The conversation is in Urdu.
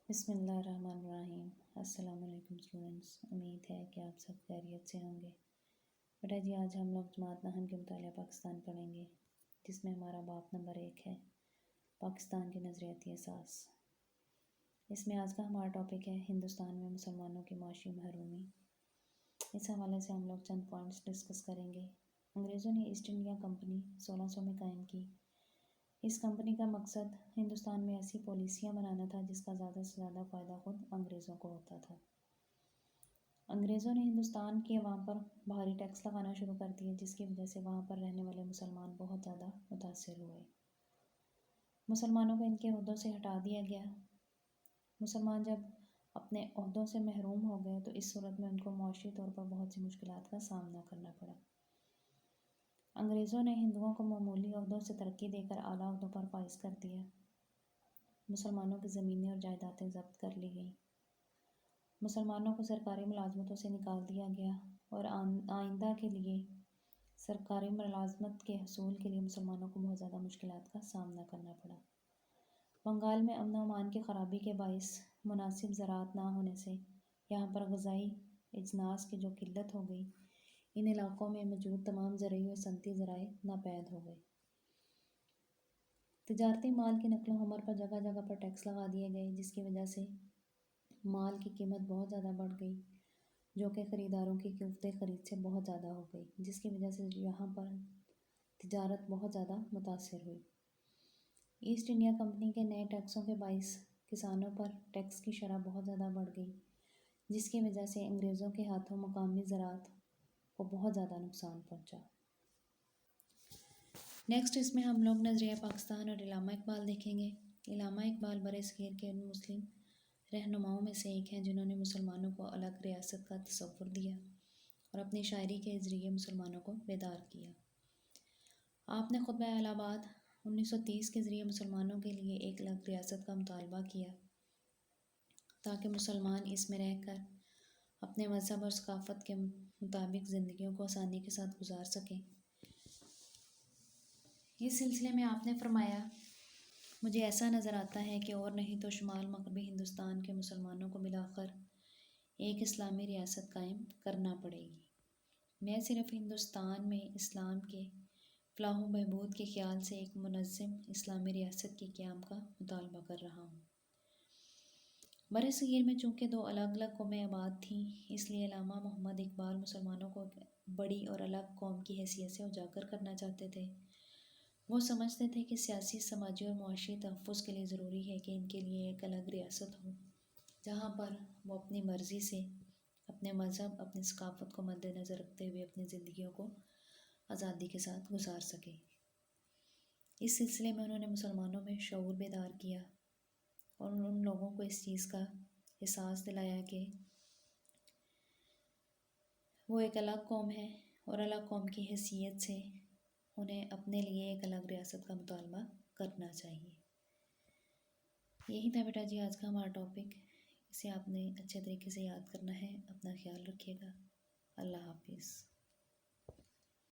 بسم اللہ الرحمن الرحیم۔ السلام علیکم اسٹوڈنٹس، امید ہے کہ آپ سب خیریت سے ہوں گے۔ بیٹا جی، آج ہم لوگ جماعت نہم کے مطالعہ پاکستان پڑھیں گے، جس میں ہمارا باب نمبر 1 ہے، پاکستان کے نظریاتی اساس۔ اس میں آج کا ہمارا ٹاپک ہے ہندوستان میں مسلمانوں کی معاشی محرومی۔ اس حوالے سے ہم لوگ چند پوائنٹس ڈسکس کریں گے۔ انگریزوں نے ایسٹ انڈیا کمپنی 1600 میں قائم کی۔ اس کمپنی کا مقصد ہندوستان میں ایسی پالیسیاں بنانا تھا جس کا زیادہ سے زیادہ فائدہ خود انگریزوں کو ہوتا تھا۔ انگریزوں نے ہندوستان کے عوام پر بھاری ٹیکس لگانا شروع کر دیے، جس کی وجہ سے وہاں پر رہنے والے مسلمان بہت زیادہ متاثر ہوئے۔ مسلمانوں کو ان کے عہدوں سے ہٹا دیا گیا۔ مسلمان جب اپنے عہدوں سے محروم ہو گئے تو اس صورت میں ان کو معاشی طور پر بہت سی مشکلات کا سامنا کرنا پڑا۔ انگریزوں نے ہندوؤں کو معمولی عہدوں سے ترقی دے کر اعلیٰ عہدوں پر فائز کر دیا۔ مسلمانوں کی زمینیں اور جائیدادیں ضبط کر لی گئیں۔ مسلمانوں کو سرکاری ملازمتوں سے نکال دیا گیا اور آئندہ کے لیے سرکاری ملازمت کے حصول کے لیے مسلمانوں کو بہت زیادہ مشکلات کا سامنا کرنا پڑا۔ بنگال میں امن و امان کی خرابی کے باعث مناسب زراعت نہ ہونے سے یہاں پر غذائی اجناس کی جو قلت ہو گئی، ان علاقوں میں موجود تمام زرعی اور صنعتی ذرائع ناپید ہو گئے۔ تجارتی مال کی نقل و حمل پر جگہ جگہ پر ٹیکس لگا دیے گئے، جس کی وجہ سے مال کی قیمت بہت زیادہ بڑھ گئی، جو کہ خریداروں کی قوت خرید سے بہت زیادہ ہو گئی، جس کی وجہ سے یہاں پر تجارت بہت زیادہ متاثر ہوئی۔ ایسٹ انڈیا کمپنی کے نئے ٹیکسوں کے باعث کسانوں پر ٹیکس کی شرح بہت زیادہ بڑھ گئی، جس کی وجہ سے انگریزوں کے ہاتھوں مقامی زراعت کو بہت زیادہ نقصان پہنچا۔ نیکسٹ اس میں ہم لوگ نظریہ پاکستان اور علامہ اقبال دیکھیں گے۔ علامہ اقبال برصغیر کے ان مسلم رہنماؤں میں سے ایک ہیں جنہوں نے مسلمانوں کو الگ ریاست کا تصور دیا اور اپنی شاعری کے ذریعے مسلمانوں کو بیدار کیا۔ آپ نے خطبہ الہ آباد 1930 کے ذریعے مسلمانوں کے لیے ایک الگ ریاست کا مطالبہ کیا تاکہ مسلمان اس میں رہ کر اپنے مذہب اور ثقافت کے مطابق زندگیوں کو آسانی کے ساتھ گزار سکیں۔ اس سلسلے میں آپ نے فرمایا، مجھے ایسا نظر آتا ہے کہ اور نہیں تو شمال مغربی ہندوستان کے مسلمانوں کو ملا کر ایک اسلامی ریاست قائم کرنا پڑے گی۔ میں صرف ہندوستان میں اسلام کے فلاح و بہبود کے خیال سے ایک منظم اسلامی ریاست کے قیام کا مطالبہ کر رہا ہوں۔ برصغیر میں چونکہ دو الگ الگ قومیں آباد تھیں، اس لیے علامہ محمد اقبال مسلمانوں کو بڑی اور الگ قوم کی حیثیت سے اجاگر کرنا چاہتے تھے۔ وہ سمجھتے تھے کہ سیاسی، سماجی اور معاشی تحفظ کے لیے ضروری ہے کہ ان کے لیے ایک الگ ریاست ہو، جہاں پر وہ اپنی مرضی سے اپنے مذہب، اپنی ثقافت کو مد نظر رکھتے ہوئے اپنی زندگیوں کو آزادی کے ساتھ گزار سکیں۔ اس سلسلے میں انہوں نے مسلمانوں میں شعور بیدار کیا اور ان لوگوں کو اس چیز کا احساس دلایا کہ وہ ایک الگ قوم ہے اور الگ قوم کی حیثیت سے انہیں اپنے لیے ایک الگ ریاست کا مطالبہ کرنا چاہیے۔ یہی تھا بیٹا جی آج کا ہمارا ٹاپک۔ اسے آپ نے اچھے طریقے سے یاد کرنا ہے۔ اپنا خیال رکھیے گا۔ اللہ حافظ۔